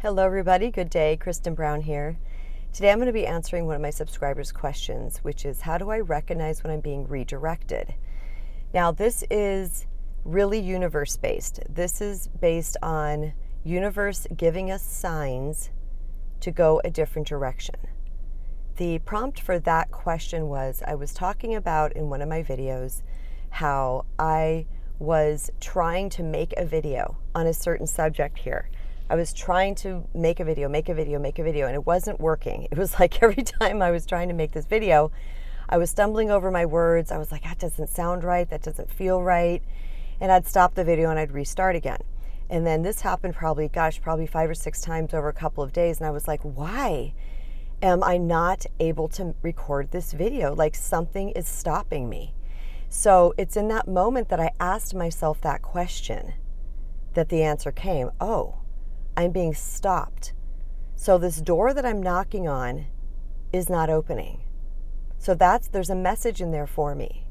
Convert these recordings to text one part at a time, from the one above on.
Hello everybody, good day, Kristen Brown here. Today I'm going to be answering one of my subscribers' questions, which is how do I recognize when I'm being redirected? Now this is really universe-based. This is based on universe giving us signs to go a different direction. The prompt for that question was, I was talking about in one of my videos how I was trying to make a video on a certain subject here. I was trying to make a video, and it wasn't working. It was like every time I was trying to make this video, I was stumbling over my words. I was like, that doesn't sound right, that doesn't feel right. And I'd stop the video and I'd restart again. And then this happened probably 5 or 6 times over a couple of days. And I was like, why am I not able to record this video? Like something is stopping me. So it's in that moment that I asked myself that question that the answer came. Oh, I'm being stopped. So this door that I'm knocking on is not opening. So there's a message in there for me.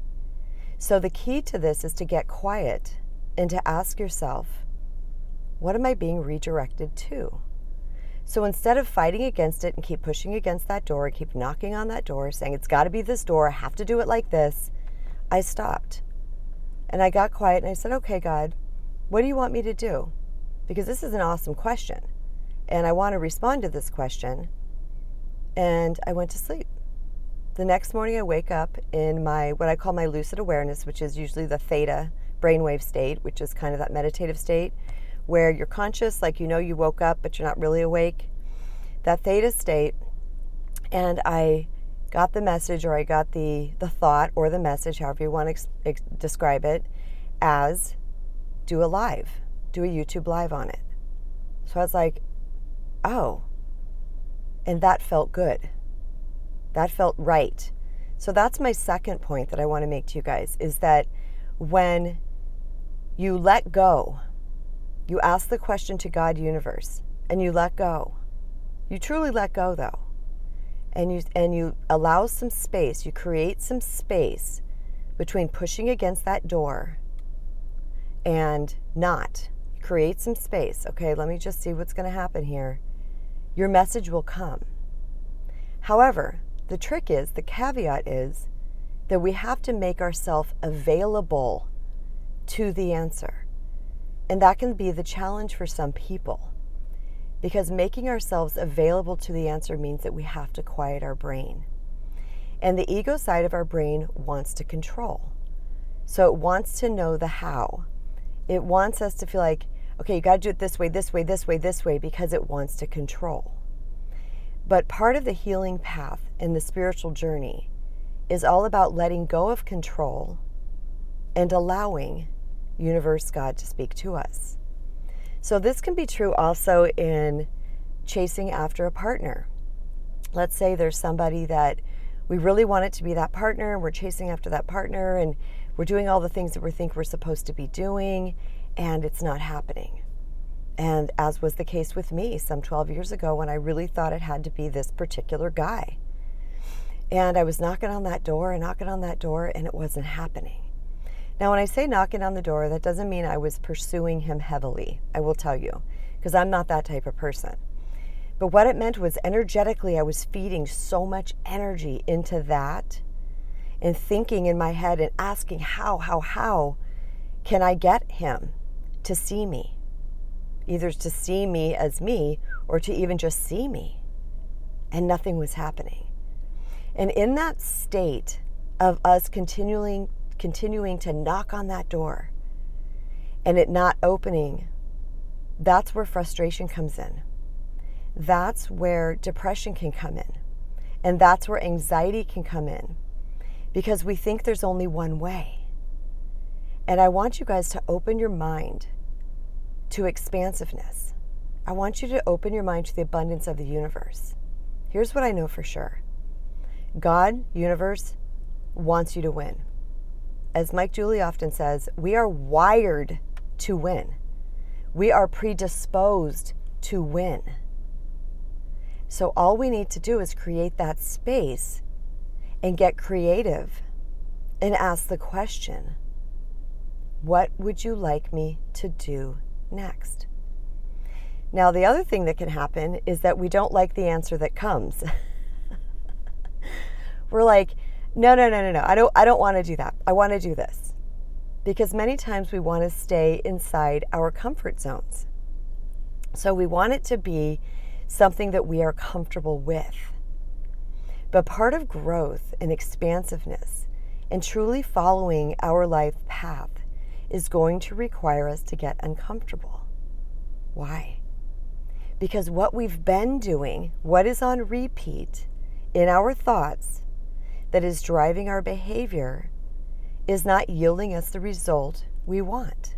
So the key to this is to get quiet and to ask yourself, what am I being redirected to? So instead of fighting against it and keep pushing against that door, keep knocking on that door, saying it's got to be this door, I have to do it like this, I stopped. And I got quiet and I said, okay, God, what do you want me to do? Because this is an awesome question. And I want to respond to this question. And I went to sleep. The next morning I wake up in what I call my lucid awareness, which is usually the theta brainwave state, which is kind of that meditative state where you're conscious, like you know you woke up, but you're not really awake. That theta state. And I got the message, or I got the thought or the message, however you want to describe it, as do a YouTube live on it. So I was like, oh, and that felt good. That felt right. So that's my second point that I want to make to you guys, is that when you let go, you ask the question to God, universe, and you let go. You truly let go though. And you allow some space, you create some space between pushing against that door and not. Create some space. Okay, let me just see what's going to happen here. Your message will come. However, the trick is, the caveat is that we have to make ourselves available to the answer. And that can be the challenge for some people, because making ourselves available to the answer means that we have to quiet our brain. And the ego side of our brain wants to control. So it wants to know the how. It wants us to feel like, okay, you got to do it this way, this way, this way, this way, because it wants to control. But part of the healing path in the spiritual journey is all about letting go of control and allowing universe, God, to speak to us. So this can be true also in chasing after a partner. Let's say there's somebody that we really want it to be that partner, and we're chasing after that partner, and we're doing all the things that we think we're supposed to be doing, and it's not happening. And as was the case with me some 12 years ago, when I really thought it had to be this particular guy. And I was knocking on that door, and it wasn't happening. Now, when I say knocking on the door, that doesn't mean I was pursuing him heavily, I will tell you, because I'm not that type of person. But what it meant was energetically, I was feeding so much energy into that and thinking in my head and asking how can I get him to see me? Either to see me as me or to even just see me. And nothing was happening. And in that state of us continuing to knock on that door and it not opening, that's where frustration comes in. That's where depression can come in. And that's where anxiety can come in, because we think there's only one way. And I want you guys to open your mind to expansiveness. I want you to open your mind to the abundance of the universe. Here's what I know for sure. God, universe, wants you to win. As Mike Julie often says, we are wired to win. We are predisposed to win. So all we need to do is create that space and get creative and ask the question, what would you like me to do next? Now, the other thing that can happen is that we don't like the answer that comes. We're like, no, I don't want to do that. I want to do this. Because many times we want to stay inside our comfort zones. So we want it to be something that we are comfortable with. But part of growth and expansiveness and truly following our life path is going to require us to get uncomfortable. Why? Because what we've been doing, what is on repeat in our thoughts that is driving our behavior, is not yielding us the result we want.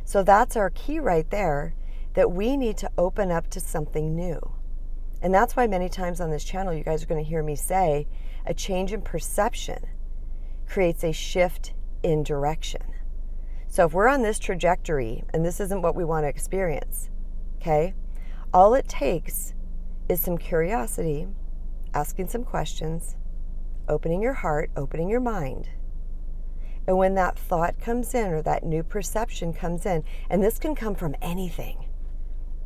So that's our key right there, that we need to open up to something new. And that's why many times on this channel, you guys are going to hear me say, a change in perception creates a shift in direction. So if we're on this trajectory and this isn't what we want to experience, okay, all it takes is some curiosity, asking some questions, opening your heart, opening your mind. And when that thought comes in or that new perception comes in, and this can come from anything,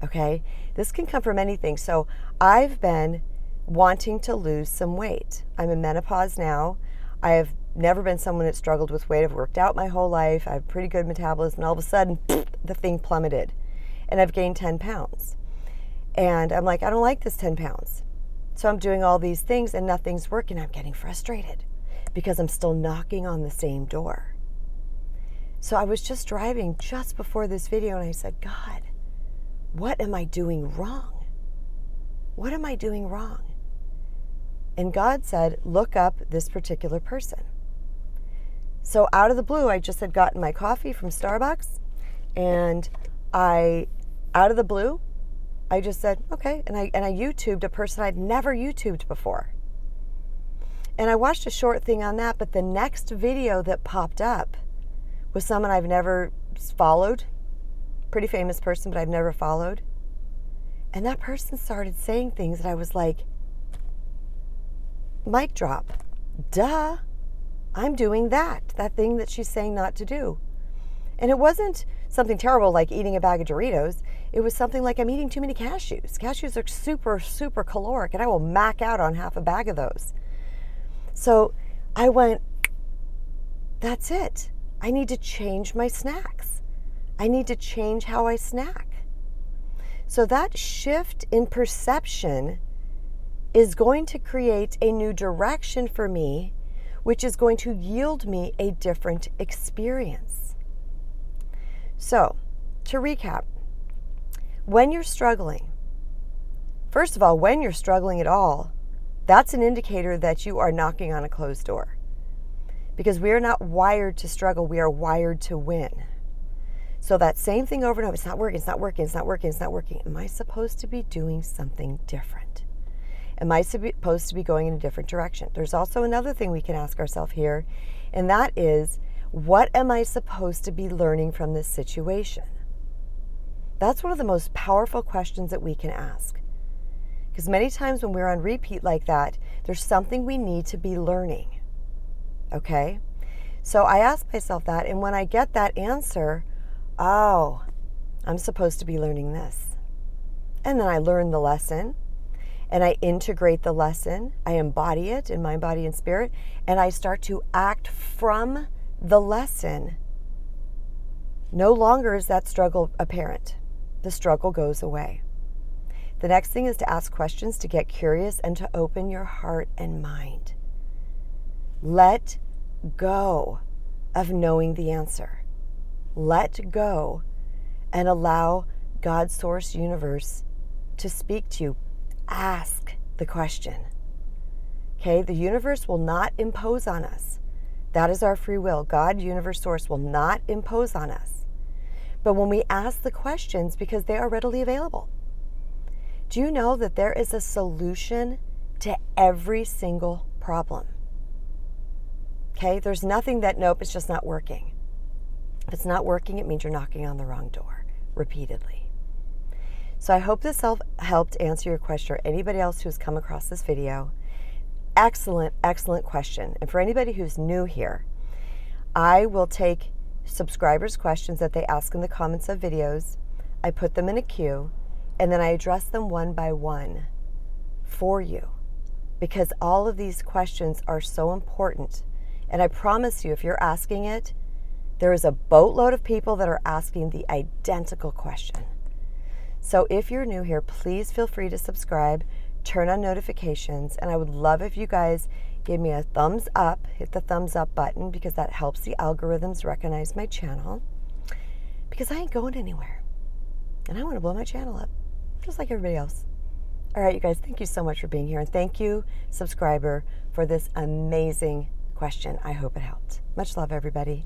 okay? This can come from anything. So I've been wanting to lose some weight. I'm in menopause now. I have never been someone that struggled with weight. I've worked out my whole life. I have pretty good metabolism. And all of a sudden, the thing plummeted. And I've gained 10 pounds. And I'm like, I don't like this 10 pounds. So I'm doing all these things and nothing's working. I'm getting frustrated because I'm still knocking on the same door. So I was just driving just before this video and I said, God, what am I doing wrong? What am I doing wrong? And God said, look up this particular person. So out of the blue, I just had gotten my coffee from Starbucks, and out of the blue, I just said, okay, and I YouTubed a person I'd never YouTubed before. And I watched a short thing on that, but the next video that popped up was someone I've never followed, pretty famous person, but I've never followed. And that person started saying things that I was like, mic drop. Duh, I'm doing that thing that she's saying not to do. And it wasn't something terrible like eating a bag of Doritos. It was something like I'm eating too many cashews. Cashews are super, super caloric, and I will mac out on half a bag of those. So I went, that's it. I need to change my snacks. I need to change how I snack. So that shift in perception is going to create a new direction for me, which is going to yield me a different experience. So, to recap, when you're struggling, first of all, when you're struggling at all, that's an indicator that you are knocking on a closed door. Because we are not wired to struggle, we are wired to win. So that same thing over and over, it's not working, it's not working, it's not working, it's not working. Am I supposed to be doing something different? Am I supposed to be going in a different direction? There's also another thing we can ask ourselves here, and that is, what am I supposed to be learning from this situation? That's one of the most powerful questions that we can ask. Because many times when we're on repeat like that, there's something we need to be learning. Okay? So I ask myself that, and when I get that answer, oh, I'm supposed to be learning this. And then I learn the lesson, and I integrate the lesson, I embody it in mind, body, and spirit, and I start to act from the lesson. No longer is that struggle apparent. The struggle goes away. The next thing is to ask questions, to get curious, and to open your heart and mind. Let go of knowing the answer. Let go and allow God, source, universe to speak to you. Ask the question. Okay, the universe will not impose on us. That is our free will. God, universe, source will not impose on us. But when we ask the questions, because they are readily available, do you know that there is a solution to every single problem? Okay, there's nothing that, nope, it's just not working. If it's not working, it means you're knocking on the wrong door repeatedly. So I hope this helped answer your question, or anybody else who's come across this video. Excellent, excellent question. And for anybody who's new here, I will take subscribers' questions that they ask in the comments of videos. I put them in a queue, and then I address them one by one for you, because all of these questions are so important. And I promise you, if you're asking it, there is a boatload of people that are asking the identical question. So if you're new here, please feel free to subscribe, turn on notifications, and I would love if you guys give me a thumbs up, hit the thumbs up button, because that helps the algorithms recognize my channel, because I ain't going anywhere. And I want to blow my channel up, just like everybody else. All right, you guys, thank you so much for being here. And thank you, subscriber, for this amazing question. I hope it helped. Much love, everybody.